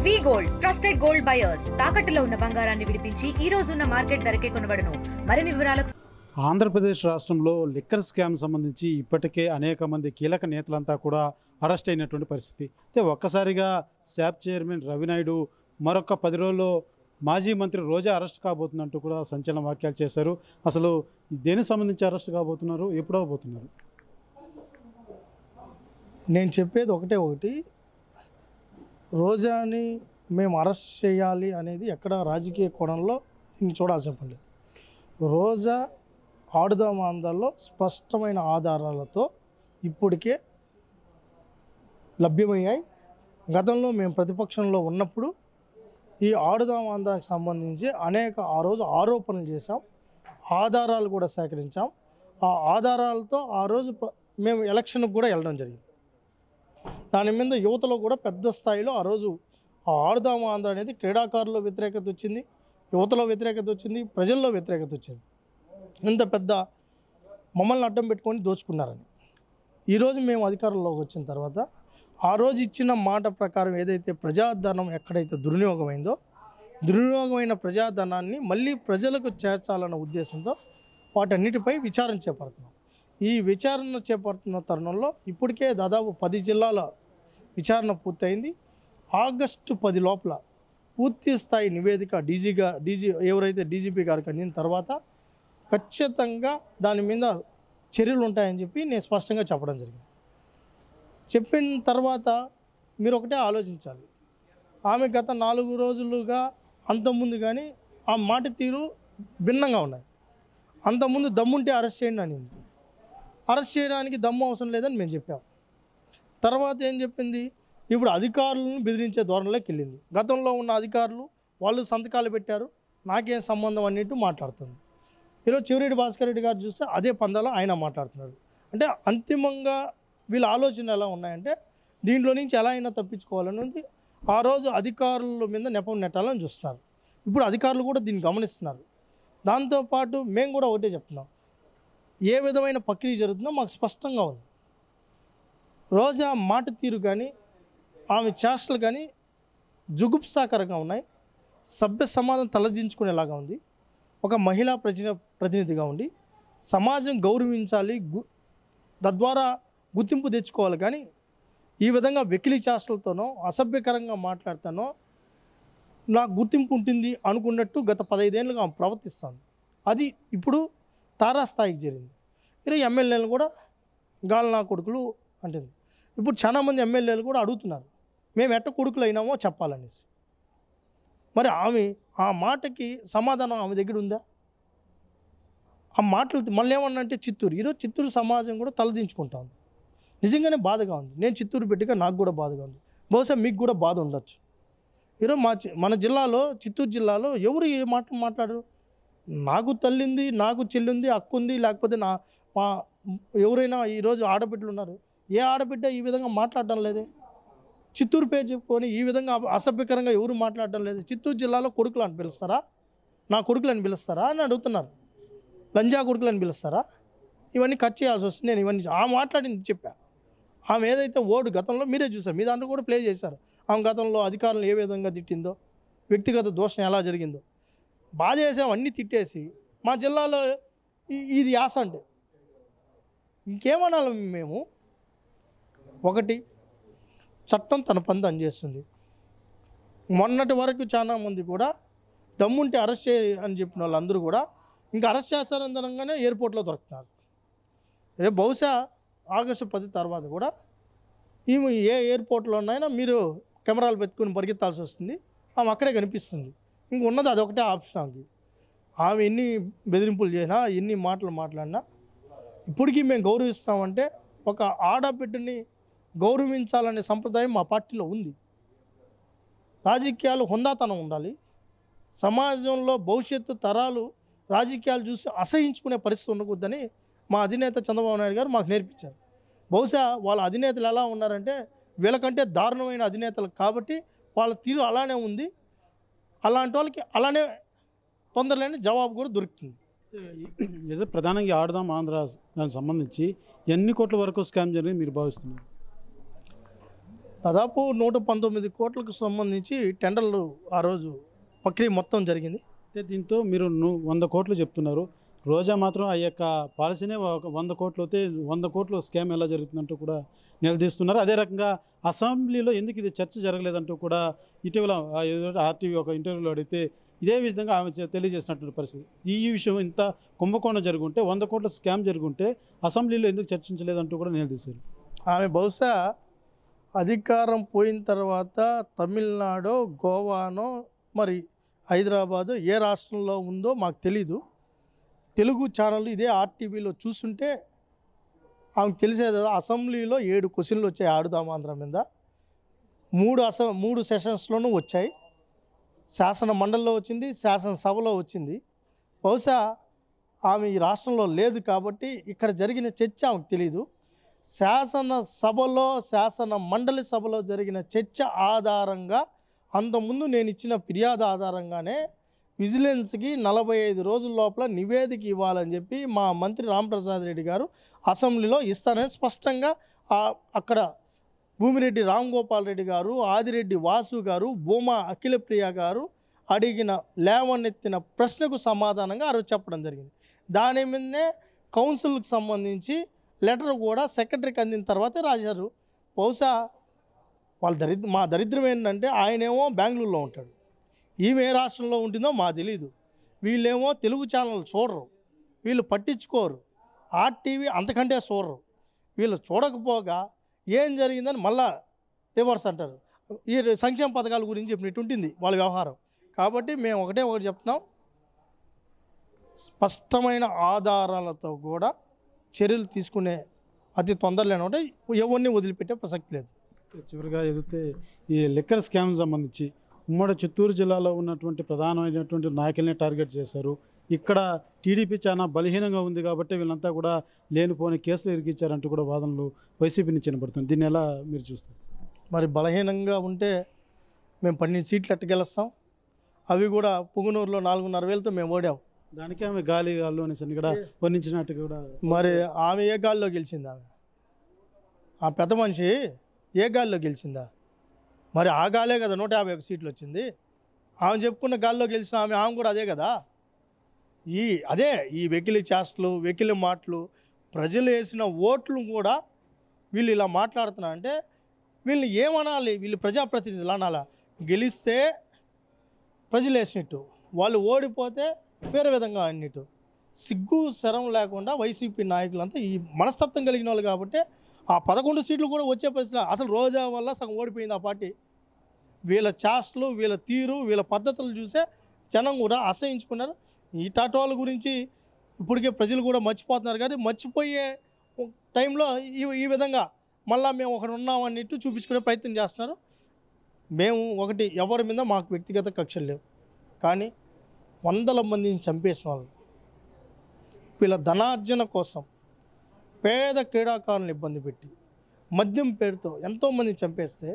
వి gold trusted gold buyers తాకట్టులో ఉన్న బంగారాన్ని విడిపించి ఈ రోజు ఉన్న మార్కెట్ ధరకే కొనబడును. మరిన్ని వివరాలకు ఆంధ్రప్రదేశ్ రాష్ట్రంలో లిక్కర్ స్కామ్ సంబంధించి ఇప్పటికే అనేక మంది కీలక నేతలంతా కూడా అరెస్ట్ అయినటువంటి పరిస్థితి. అయితే ఒక్కసారిగా శాప్ చైర్మన్ రవినాయుడు మరొక 10 రోజుల్లో మాజీ మంత్రి రోజా అరెస్ట్ కాబోతున్నట్టు కూడా సంచలన వ్యాఖ్యలు చేశారు. అసలు దేనికి సంబంధించి అరెస్ట్ కాబోతున్నారు, ఎప్పుడు అవబోతున్నారు? నేను చెప్పేది ఒకటి, రోజాని మేము అరెస్ట్ చేయాలి అనేది ఎక్కడ రాజకీయ కోణంలో దీన్ని చూడాల్సిన పని లేదు. రోజా ఆడుదాం ఆంధ్రాలో స్పష్టమైన ఆధారాలతో ఇప్పటికే లభ్యమయ్యాయి. గతంలో మేము ప్రతిపక్షంలో ఉన్నప్పుడు ఈ ఆడుదాం ఆంధ్రాకి సంబంధించి ఆ రోజు ఆరోపణలు చేశాం, ఆధారాలు కూడా సేకరించాం. ఆ ఆధారాలతో ఆ రోజు మేము ఎలక్షన్కి కూడా వెళ్ళడం జరిగింది. దాని మీద యువతలో కూడా పెద్ద స్థాయిలో ఆ రోజు ఆ ఆడుదాం ఆంధ్ర అనేది క్రీడాకారుల్లో వ్యతిరేకత వచ్చింది, యువతలో వ్యతిరేకత వచ్చింది, ప్రజల్లో వ్యతిరేకత వచ్చింది. ఇంత పెద్ద మమ్మల్ని అడ్డం పెట్టుకొని దోచుకున్నారని. ఈరోజు మేము అధికారంలోకి వచ్చిన తర్వాత ఆ రోజు ఇచ్చిన మాట ప్రకారం ఏదైతే ప్రజాధనం ఎక్కడైతే దుర్వినియోగమైన ప్రజాధనాన్ని మళ్ళీ ప్రజలకు చేర్చాలన్న ఉద్దేశంతో వాటన్నిటిపై విచారణ చేపడుతున్నాం. ఈ విచారణ చేపడుతున్న తరుణంలో ఇప్పటికే దాదాపు 10 జిల్లాల విచారణ పూర్తయింది. ఆగస్టు 10 లోపల పూర్తి స్థాయి నివేదిక ఎవరైతే డీజీపీ గారికి అందిన తర్వాత ఖచ్చితంగా దాని మీద చర్యలు ఉంటాయని చెప్పి నేను స్పష్టంగా చెప్పడం జరిగింది. చెప్పిన తర్వాత మీరు ఒకటే ఆలోచించాలి, ఆమె గత 4 రోజులుగా అంతకుముందు కానీ ఆ మాట తీరు భిన్నంగా ఉన్నాయి. అంతకుముందు దమ్ముంటే అరెస్ట్ చేయండి అనింది. అరెస్ట్ చేయడానికి దమ్ము అవసరం లేదని మేము చెప్పాం. తర్వాత ఏం చెప్పింది, ఇప్పుడు అధికారులను బెదిరించే ధోరణిలోకి వెళ్ళింది. గతంలో ఉన్న అధికారులు వాళ్ళు సంతకాలు పెట్టారు, నాకేం సంబంధం అన్నట్టు మాట్లాడుతుంది. ఈరోజు చెవిరెడ్డి భాస్కర్ రెడ్డి గారు చూస్తే అదే పందాలో ఆయన మాట్లాడుతున్నారు. అంటే అంతిమంగా వీళ్ళ ఆలోచన ఎలా ఉన్నాయంటే దీంట్లో నుంచి ఎలా అయినా తప్పించుకోవాలని ఆ రోజు అధికారుల మీద నెపం నెట్టాలని చూస్తున్నారు. ఇప్పుడు అధికారులు కూడా దీన్ని గమనిస్తున్నారు. దాంతోపాటు మేము కూడా ఒకటే చెప్తున్నాం, ఏ విధమైన ప్రక్రియ జరుగుతుందో మాకు స్పష్టంగా ఉంది. రోజా మాట తీరు కానీ ఆమె చేష్టలు కానీ జుగుప్సాకరంగా ఉన్నాయి, సభ్య సమాజం తలదించుకునేలాగా ఉంది. ఒక మహిళా ప్రతినిధిగా ఉండి సమాజం గౌరవించాలి, తద్వారా గుర్తింపు తెచ్చుకోవాలి. కానీ ఈ విధంగా వెకిలి చేష్టలతోనో అసభ్యకరంగా మాట్లాడుతానో నాకు గుర్తింపు ఉంటుంది అనుకున్నట్టు గత 15 ఏళ్ళుగా ఆమె ప్రవర్తిస్తాను. అది ఇప్పుడు తారాస్థాయికి చేరింది. ఇలా ఎమ్మెల్యేలు కూడా గాలినా కొడుకులు అంటుంది. ఇప్పుడు చాలామంది ఎమ్మెల్యేలు కూడా అడుగుతున్నారు, మేము ఎట్ట కొడుకులు అయినామో చెప్పాలనేసి. మరి ఆమె ఆ మాటకి సమాధానం ఆమె దగ్గర ఉందా? ఆ మాటలు మళ్ళీ ఏమన్నంటే ఈరోజు చిత్తూరు సమాజం కూడా తలదించుకుంటా ఉంది. నిజంగానే బాధగా ఉంది. నేను చిత్తూరు బిడ్డగా నాకు కూడా బాధగా ఉంది. బహుశా మీకు కూడా బాధ ఉండొచ్చు. ఈరోజు మన జిల్లాలో, చిత్తూరు జిల్లాలో ఎవరు ఏ మాట మాట్లాడరు? నాకు తల్లింది, నాకు చెల్లింది, అక్కుంది, లేకపోతే మా ఎవరైనా ఈరోజు ఆడబిడ్డలు ఉన్నారు. ఏ ఆడబిడ్డ ఈ విధంగా మాట్లాడడం లేదే? చిత్తూరు పేరు చెప్పుకొని ఈ విధంగా అసభ్యకరంగా ఎవరు మాట్లాడడం లేదు. చిత్తూరు జిల్లాలో కొడుకులు అని పిలుస్తారా? నా కొడుకులు అని పిలుస్తారా అని అడుగుతున్నారు. లంజా కొడుకులు అని పిలుస్తారా? ఇవన్నీ కట్ చేయాల్సి వస్తుంది. నేను ఇవన్నీ మాట్లాడింది చెప్పా. ఆమె ఏదైతే గతంలో మీరే చూసారు, మీ దాంట్లో కూడా ప్లే చేశారు. ఆమె గతంలో అధికారులను ఏ విధంగా తిట్టిందో, వ్యక్తిగత దోషం ఎలా జరిగిందో బాధ చేసాం. అన్నీ తిట్టేసి మా జిల్లాలో ఇది యాస అంటే ఇంకేమనాలి మేము? ఒకటి, చట్టం తన పని తను చేస్తుంది. మొన్నటి వరకు చాలామంది కూడా దమ్ముంటే అరెస్ట్ అని చెప్పిన వాళ్ళందరూ కూడా ఇంకా అరెస్ట్ చేస్తారనగానే ఎయిర్పోర్ట్లో దొరుకుతున్నారు. రేపు బహుశా ఆగస్టు 10 తర్వాత కూడా ఈమె ఏ ఎయిర్పోర్ట్లో ఉన్నాయినా మీరు కెమెరాలు పెట్టుకుని పరిగెత్తాల్సి వస్తుంది. ఆమె అక్కడే కనిపిస్తుంది. ఇంక ఉన్నది అదొకటే ఆప్షన్ ఆమెకి. ఆమె ఎన్ని బెదిరింపులు చేసినా, ఎన్ని మాటలు మాట్లాడినా ఇప్పటికీ మేము గౌరవిస్తున్నామంటే ఒక ఆడబిడ్డని గౌరవించాలనే సంప్రదాయం మా పార్టీలో ఉంది. రాజకీయాలు హుందాతనం ఉండాలి. సమాజంలో భవిష్యత్తు తరాలు రాజకీయాలు చూసి అసహించుకునే పరిస్థితి ఉండకూడదని మా అధినేత చంద్రబాబు నాయుడు గారు మాకు నేర్పించారు. బహుశా వాళ్ళ అధినేతలు ఎలా ఉన్నారంటే వీళ్ళకంటే దారుణమైన అధినేతలు కాబట్టి వాళ్ళ తీరు అలానే ఉంది. అలాంటి వాళ్ళకి అలానే తొందరలేని జవాబు కూడా దొరుకుతుంది. ఏదో ప్రధానంగా ఆడుదాం ఆంధ్ర దానికి సంబంధించి ఎన్ని కోట్ల వరకు స్కామ్ జరిగింది మీరు భావిస్తున్నారు? దాదాపు 119 కోట్లకు సంబంధించి టెండర్లు ఆ రోజు ప్రక్రియ మొత్తం జరిగింది. అయితే దీంతో మీరు 100 కోట్లు చెప్తున్నారు. రోజా మాత్రం ఆ యొక్క పాలసీనే ఒక 100 కోట్లు అయితే 100 కోట్లు స్కామ్ ఎలా జరుగుతుందంటూ కూడా నిలదీస్తున్నారు. అదే రకంగా అసెంబ్లీలో ఎందుకు ఇది చర్చ జరగలేదంటూ కూడా ఇటీవల ఆర్టీవీ ఒక ఇంటర్వ్యూలో అడిగితే ఇదే విధంగా ఆమె తెలియజేసినటువంటి పరిస్థితి. ఈ విషయం ఇంత కుంభకోణం జరుగుంటే 100 కోట్ల స్కామ్ జరుగుంటే అసెంబ్లీలో ఎందుకు చర్చించలేదంటూ కూడా నిలదీశారు. ఆమె బహుశా అధికారం పోయిన తర్వాత తమిళనాడో గోవానో మరి హైదరాబాదు ఏ రాష్ట్రంలో ఉందో మాకు తెలీదు. తెలుగు ఛానల్ ఇదే ఆర్టీవీలో చూస్తుంటే ఆమెకు తెలిసేది. అసెంబ్లీలో 7 క్వశ్చన్లు వచ్చాయి ఆడుదాం ఆంధ్ర మీద. 3 సెషన్స్లోనూ వచ్చాయి. శాసన మండలిలో వచ్చింది, శాసనసభలో వచ్చింది. బహుశా ఆమె ఈ రాష్ట్రంలో లేదు కాబట్టి ఇక్కడ జరిగిన చర్చ ఆమెకు తెలీదు. శాసనసభలో శాసన మండలి సభలో జరిగిన చర్చ ఆధారంగా అంతకుముందు నేను ఇచ్చిన ఫిర్యాదు ఆధారంగానే విజిలెన్స్కి 45 రోజుల లోపల నివేదిక ఇవ్వాలని చెప్పి మా మంత్రి రాంప్రసాద్ రెడ్డి గారు అసెంబ్లీలో ఇస్తారని స్పష్టంగా అక్కడ భూమిరెడ్డి రామ్ గోపాల్ రెడ్డి గారు, ఆదిరెడ్డి వాసు గారు, భూమా అఖిలప్రియ గారు అడిగిన లేవనెత్తిన ప్రశ్నకు సమాధానంగా ఆ రోజు చెప్పడం జరిగింది. దాని మీదనే కౌన్సిల్కి సంబంధించి లెటర్ కూడా సెక్రటరీకి అందిన తర్వాతే రాశారు. బహుశా వాళ్ళ మా దరిద్రం ఏంటంటే ఆయనేమో బెంగళూరులో ఉంటాడు, ఈమె ఏ రాష్ట్రంలో ఉంటుందో మాకు తెలీదు. వీళ్ళేమో తెలుగు ఛానల్ చూడరు, వీళ్ళు పట్టించుకోరు, ఆర్టీవీ అంతకంటే చూడరు. వీళ్ళు చూడకపోగా ఏం జరిగిందని మళ్ళా రివర్స్ అంటారు. ఈ సంక్షేమ పథకాల గురించి చెప్పినట్టు ఉంటుంది వాళ్ళ వ్యవహారం. కాబట్టి మేము ఒకటి చెప్తున్నాం, స్పష్టమైన ఆధారాలతో కూడా చర్యలు తీసుకునే అతి తొందరలోనే ఉంటే ఎవరిని వదిలిపెట్టే ప్రసక్తి లేదు. చివరిగా ఎదిగితే ఈ లిక్కర్ స్కామ్ సంబంధించి ఉమ్మడి చిత్తూరు జిల్లాలో ఉన్నటువంటి ప్రధానమైనటువంటి నాయకుల్ని టార్గెట్ చేశారు. ఇక్కడ టీడీపీ చాలా బలహీనంగా ఉంది కాబట్టి వీళ్ళంతా కూడా లేనిపోని కేసులు ఇరికిచ్చారంటూ కూడా వాదనలు వైసీపీ నుంచి వినపడుతుంది. దీన్ని ఎలా మీరు చూస్తారు? మరి బలహీనంగా ఉంటే మేము 12 సీట్లు ఎట్టగెలుస్తాం. అవి కూడా పుంగనూరులో 4,500,000తో మేము ఓడాం. దానికి ఆమె గాలి గాల్లో అనేసి కూడా వర్ణించినట్టు కూడా. మరి ఆమె ఏ గాల్లో గెలిచింది? ఆ పెద్ద మనిషి ఏ గాల్లో గెలిచిందా? మరి ఆ గాలే కదా 151 సీట్లు వచ్చింది. ఆమె చెప్పుకున్న గాల్లో గెలిచిన ఆమె కూడా అదే కదా. ఈ వెకిలి చేష్టలు, వెకిలి మాటలు, ప్రజలు వేసిన ఓట్లు కూడా వీళ్ళు ఇలా మాట్లాడుతున్నారంటే వీళ్ళని ఏమనాలి? వీళ్ళు ప్రజాప్రతినిధులు అనాలా? గెలిస్తే ప్రజలు వేసినట్టు, వాళ్ళు ఓడిపోతే వేరే విధంగా అన్నిట్టు. సిగ్గు శరం లేకుండా వైసీపీ నాయకులంతా ఈ మనస్తత్వం కలిగిన వాళ్ళు కాబట్టి ఆ 11 సీట్లు కూడా వచ్చే పరిస్థితి. అసలు రోజా వల్ల సగం ఓడిపోయింది ఆ పార్టీ. వీళ్ళ చేష్టలు, వీళ్ళ తీరు, వీళ్ళ పద్ధతులు చూసే జనం కూడా అసహించుకున్నారు. ఈ టాటోల గురించి ఇప్పటికే ప్రజలు కూడా మర్చిపోతున్నారు. కానీ మర్చిపోయే టైంలో ఈ విధంగా మళ్ళీ మేము ఒకటి ఉన్నామన్నట్టు చూపించుకునే ప్రయత్నం చేస్తున్నారు. మేము ఎవరి మీద మాకు వ్యక్తిగత కక్షలు లేవు, కానీ 100 మందిని చంపేసిన వాళ్ళు వీళ్ళ ధనార్జన కోసం పేద క్రీడాకారులను ఇబ్బంది పెట్టి మద్యం పేరుతో ఎంతోమంది చంపేస్తే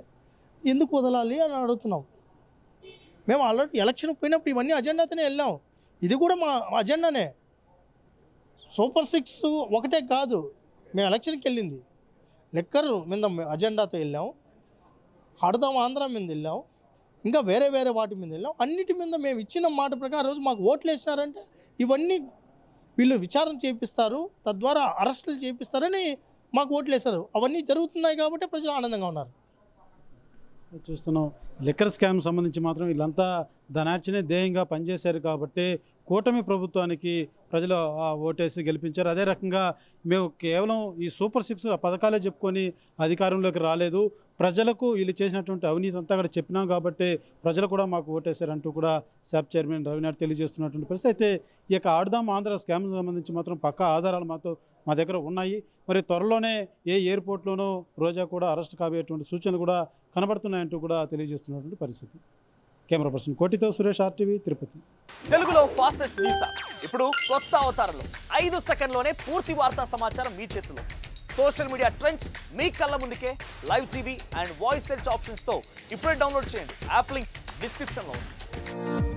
ఎందుకు వదలాలి అని అడుగుతున్నాం. మేము ఆల్రెడీ ఎలక్షన్ పోయినప్పుడు ఇవన్నీ అజెండాతోనే వెళ్ళాం. ఇది కూడా మా అజెండానే. సూపర్ 6 ఒకటే కాదు, మేము ఎలక్షన్కి వెళ్ళింది లిక్కర్ మీద అజెండాతో వెళ్ళాం, ఆడదాం ఆంధ్ర మీద వెళ్ళాం, ఇంకా వేరే వాటి మీద వెళ్ళాం. అన్నిటి మీద మేము ఇచ్చిన మాట ప్రకారం రోజు మాకు ఓట్లు వేసినారంటే ఇవన్నీ వీళ్ళు విచారణ చేపిస్తారు, తద్వారా అరెస్టులు చేపిస్తారని మాకు ఓట్లు వేశారు. అవన్నీ జరుగుతున్నాయి కాబట్టి ప్రజలు ఆనందంగా ఉన్నారు. చూస్తున్నాం లిక్కర్ స్కామ్ సంబంధించి మాత్రం వీళ్ళంతా ధనార్జనే ధ్యేయంగా పనిచేశారు కాబట్టి కూటమి ప్రభుత్వానికి ప్రజలు ఓటేసి గెలిపించారు. అదే రకంగా మేము కేవలం ఈ సూపర్ 6 పథకాలే చెప్పుకొని అధికారంలోకి రాలేదు, ప్రజలకు వీళ్ళు చేసినటువంటి అవినీతి అంతా కూడా చెప్పినాం కాబట్టి ప్రజలు కూడా మాకు ఓటేశారంటూ కూడా శాప్ చైర్మన్ రవినాయుడు తెలియజేస్తున్నటువంటి పరిస్థితి. అయితే ఈ యొక్క ఆడదాం ఆంధ్ర స్కామ్ సంబంధించి మాత్రం పక్కా ఆధారాలు మా దగ్గర ఉన్నాయి. మరి త్వరలోనే ఏ ఎయిర్పోర్ట్లోనూ రోజా కూడా అరెస్ట్ కాబోయేటువంటి సూచనలు కూడా కనబడుతున్నాయంటూ కూడా తెలియజేస్తున్నటువంటి పరిస్థితి. కెమెరా పర్సన్ కోటితో సురేష్, ఆర్టీవీ, తిరుపతి. తెలుగులో ఫాస్టెస్ట్ న్యూస్ ఇప్పుడు కొత్త అవతారంలో 5 సెకండ్లోనే పూర్తి వార్తా సమాచారం మీ చేతిలో. సోషల్ మీడియా ట్రెండ్స్ మీ కళ్ళ ముందుకే live TV and voice search ఆప్షన్స్తో ఇప్పుడే డౌన్లోడ్ చేయండి. యాప్ లింక్ డిస్క్రిప్షన్లో ఉంది.